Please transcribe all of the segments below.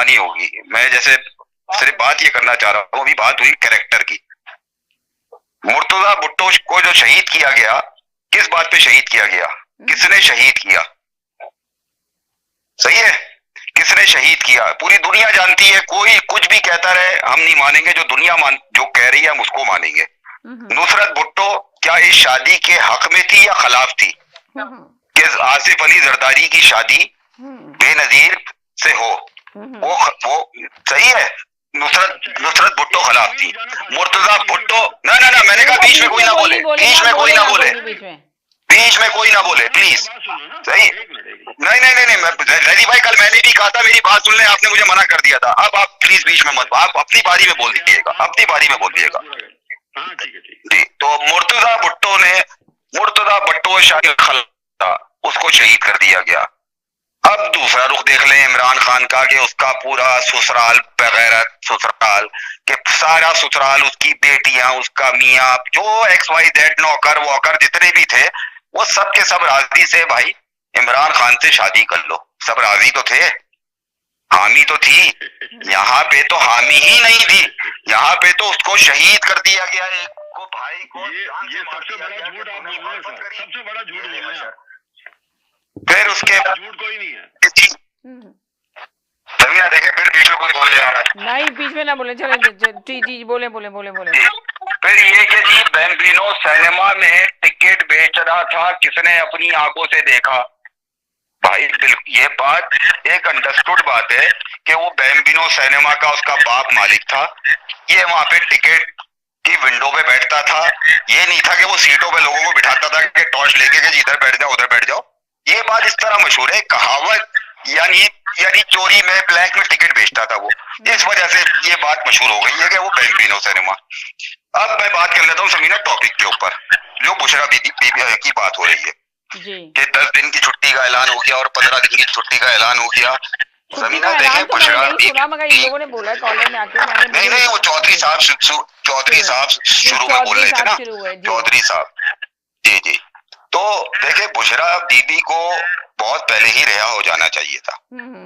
कहानी होगी। मैं जैसे सिर्फ बात ये करना चाह रहा हूँ, अभी बात हुई कैरेक्टर की। मुर्तजा भुट्टो को जो शहीद किया गया, किस बात पे शहीद किया गया, किसने शहीद किया? सही है, किसने शहीद किया? पूरी दुनिया जानती है, कोई कुछ भी कहता रहे हम नहीं मानेंगे, जो दुनिया जो कह रही है हम उसको मानेंगे। नुसरत भुट्टो क्या इस शादी के हक में थी या खिलाफ थी कि आसिफ अली जरदारी की शादी बेनजीर से हो? वो सही है, नुसरत भुट्टो खिलाफ थी। मुर्तजा भुट्टो ना ना ना, मैंने कहा बीच में कोई ना बोले, बीच में कोई ना बोले, बीच में कोई ना बोले प्लीज। सही, नहीं नहीं नहीं नहीं, रैदी भाई कल मैंने भी कहा था मेरी बात सुन ले, आपने मुझे मना कर दिया था। अब आप प्लीज बीच में मत, आप अपनी बारी में बोल दीजिएगा, अपनी बारी में बोल दीजिएगा जी। तो मुर्तजा भुट्टो शाहिद खला, उसको शहीद कर दिया गया। अब दूसरा रुख देख लें इमरान खान का कि उसका पूरा ससुराल बगैरत ससुराल के सारा ससुराल, उसकी बेटियां, उसका मियाँ, जो XYZ नौकर वॉकर जितने भी थे वो सब के सब राजी से भाई इमरान खान से शादी कर लो। सब राजी तो थे, हामी तो थी। यहाँ पे तो हामी ही नहीं थी, यहाँ पे तो उसको शहीद कर दिया गया, एक को भाई को। ये सबसे बड़ा झूठ आप बोल रहे हैं सर, सबसे बड़ा झूठ बोल रहे हैं। फिर उसके झूठ कोई नहीं है। समीना देखे, फिर बीच में कोई बोले यार, नहीं बीच में ना बोले, चले जी बोले बोले बोले बोले। फिर ये कि जी बैंबिनो सिनेमा में टिकट बेच रहा था, किसने अपनी आंखों से देखा? भाई ये बात एक अंडरस्टूड बात है कि वो बैंबिनो सिनेमा का उसका बाप मालिक था, ये वहां पे टिकट की विंडो पे बैठता था। ये नहीं था कि वो सीटों पे लोगों को बिठाता था कि टॉर्च लेके कि इधर बैठ जाओ उधर बैठ जाओ। ये बात इस तरह मशहूर है, कहावत, यानी चोरी में ब्लैक में टिकट बेचता था वो, इस वजह से ये बात मशहूर हो गई है कि वो बैंबिनो सिनेमा। अब मैं बात कर लेता हूँ समीना टॉपिक के ऊपर, जो बुशरा बीबी की बात हो रही है कि 10 दिन की छुट्टी का ऐलान हो गया और 15 दिन की छुट्टी का ऐलान हो गया। समीना देखें, बुशरा नहीं नहीं, वो चौधरी साहब शुरू में बोल रहे थे ना, चौधरी साहब जी जी। तो देखे बुशरा बीबी को बहुत पहले ही रिहा हो जाना चाहिए था,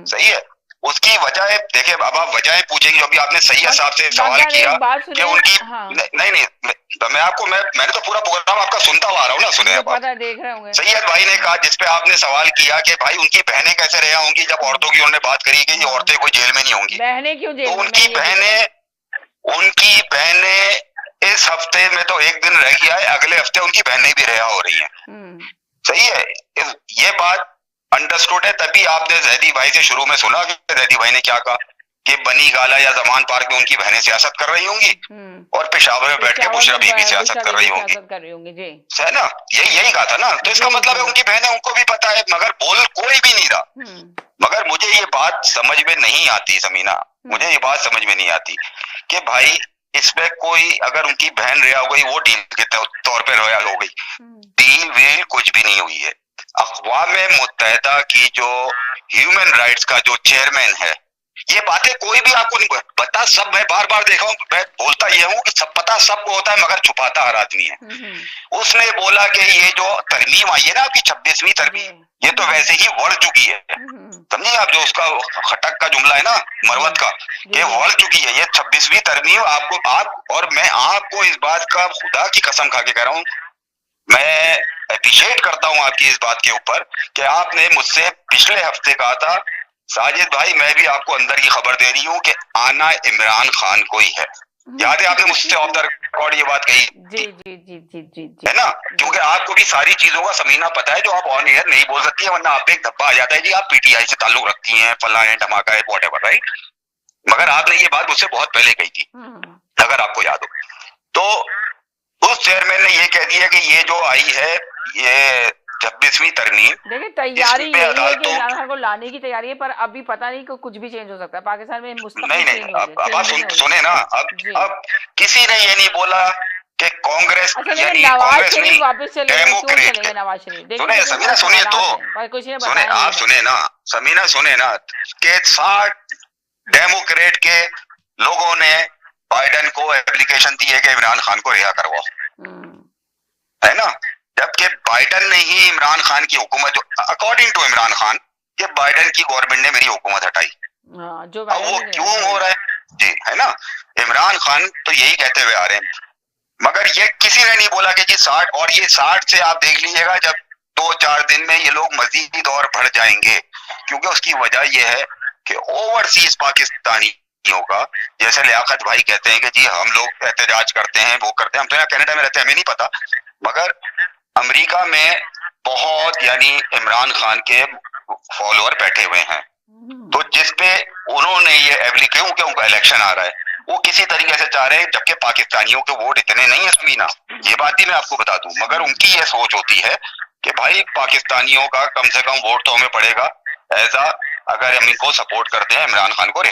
सही है। उसकी वजह देखे, अब आप वजह पूछेंगे, जो भी आपने सही हिसाब से सवाल किया कि उनकी नहीं नहीं, तो मैंने तो पूरा प्रोग्राम आपका सुनता हुआ आ रहा हूँ ना, सुने सैयद भाई ने कहा, जिसपे आपने सवाल किया कि भाई उनकी बहनें कैसे रिहा होंगी, जब औरतों की उन्होंने बात करी कि औरतें कोई जेल में नहीं होंगी, बहनें क्यों जेल में? उनकी बहनें इस हफ्ते में तो एक दिन रह गया है, अगले हफ्ते उनकी बहनें भी रिहा हो रही हैं, सही है। ये बात अंडरस्टूड है, तभी आपने जैदी भाई से शुरू में सुना कि जैदी भाई ने क्या कहा कि बनी गाला या जमान पार्क में उनकी बहनें सियासत कर रही होंगी और पेशावर में बैठ के बुशरा बीबी सियासत कर रही होंगी, है ना, यही कहा था ना। तो इसका मतलब है उनकी बहनें, उनको भी पता है, मगर बोल कोई भी नहीं रहा। मगर मुझे ये बात समझ में नहीं आती समीना, मुझे ये बात समझ में नहीं आती कि भाई इसमें कोई, अगर उनकी बहन रिहा हो गई वो डील के तौर पर रिहा हो गई, डील वील कुछ भी नहीं हुई है। अक़वाम मुत्तहिदा की जो ह्यूमन राइट्स का जो चेयरमैन है, ये बातें कोई भी आपको नहीं बता, सब मैं बार बार देखा हूँ, मैं बोलता ये हूँ कि सब पता सबको होता है मगर छुपाता हर आदमी है। उसने बोला कि ये जो तरमीम आई है ना आपकी 26वीं तरमीम, ये तो वैसे ही बढ़ चुकी है, समझिए आप, जो उसका खटक का जुमला है ना मरवत का, ये बढ़ चुकी है, ये 26वीं तरमीम। आपको आप और मैं आपको इस बात का खुदा की कसम खा के कह रहा हूँ, मैं अप्रिशिएट करता हूं आपकी इस बात के ऊपर कि आपने मुझसे पिछले हफ्ते कहा था साजिद भाई, मैं भी आपको अंदर की खबर दे रही हूं कि आना इमरान खान को ही है। याद है आपने मुझसे ऑफ द रिकॉर्ड ये बात कही जी, है ना, क्योंकि आपको भी सारी चीजों का समीना पता है जो आप ऑन एयर नहीं बोल सकती है, वरना आप पे एक धब्बा आ जाता है जी आप PTI से ताल्लुक रखती हैं, फला है धमाका है व्हाटएवर, राइट। मगर आपने ये बात मुझसे बहुत पहले कही थी, अगर आपको याद हो। तो उस चेयरमैन ने ये कह दिया कि ये जो आई है ये 26वीं तरमीम, देखिए तैयारी यही है कि इमरान खान को लाने की तैयारी है, पर अभी पता नहीं कि कुछ भी चेंज हो सकता है पाकिस्तान में। नहीं अब सुने ना, अब किसी ने ये नहीं बोला कि कांग्रेस यानी कांग्रेस नहीं, डेमोक्रेट, सुने समीना, सुनिए तो सुने, आप सुने ना समीना, सुने ना कि 60 डेमोक्रेट के लोगों ने बाइडेन को एप्लीकेशन दी है कि इमरान खान को रिहा करवाओ, है ना, जबकि बाइडेन ने ही इमरान खान की हुकूमत, अकॉर्डिंग टू इमरान खान, कि बाइडेन की गवर्नमेंट ने मेरी हुकूमत हटाई, जो अब वो क्यों हो रहा है जी, है ना। इमरान खान तो यही कहते हुए आ रहे हैं, मगर ये किसी ने नहीं बोला कि जी 60, और ये 60 से आप देख लीजिएगा जब 2-4 दिन में ये लोग मजीद और बढ़ जाएंगे, क्योंकि उसकी वजह ये है कि ओवरसीज पाकिस्तानियों का, जैसे लियाकत भाई कहते हैं कि जी हम लोग एहतजाज करते हैं, वो करते हैं, हम तो यहाँ कनाडा में रहते हैं, हमें नहीं पता, मगर अमेरिका में बहुत यानी इमरान खान के फॉलोअर बैठे हुए हैं, तो जिसपे उन्होंने ये एप्लीकेशन, क्योंकि इलेक्शन आ रहा है, वो किसी तरीके से चाह रहे हैं, जबकि पाकिस्तानियों के वोट इतने नहीं है समीना, ये बात भी मैं आपको बता दूं, मगर उनकी ये सोच होती है कि भाई पाकिस्तानियों का कम से कम वोट तो हमें पड़ेगा, ऐसा अगर हम इनको सपोर्ट करते हैं, इमरान खान को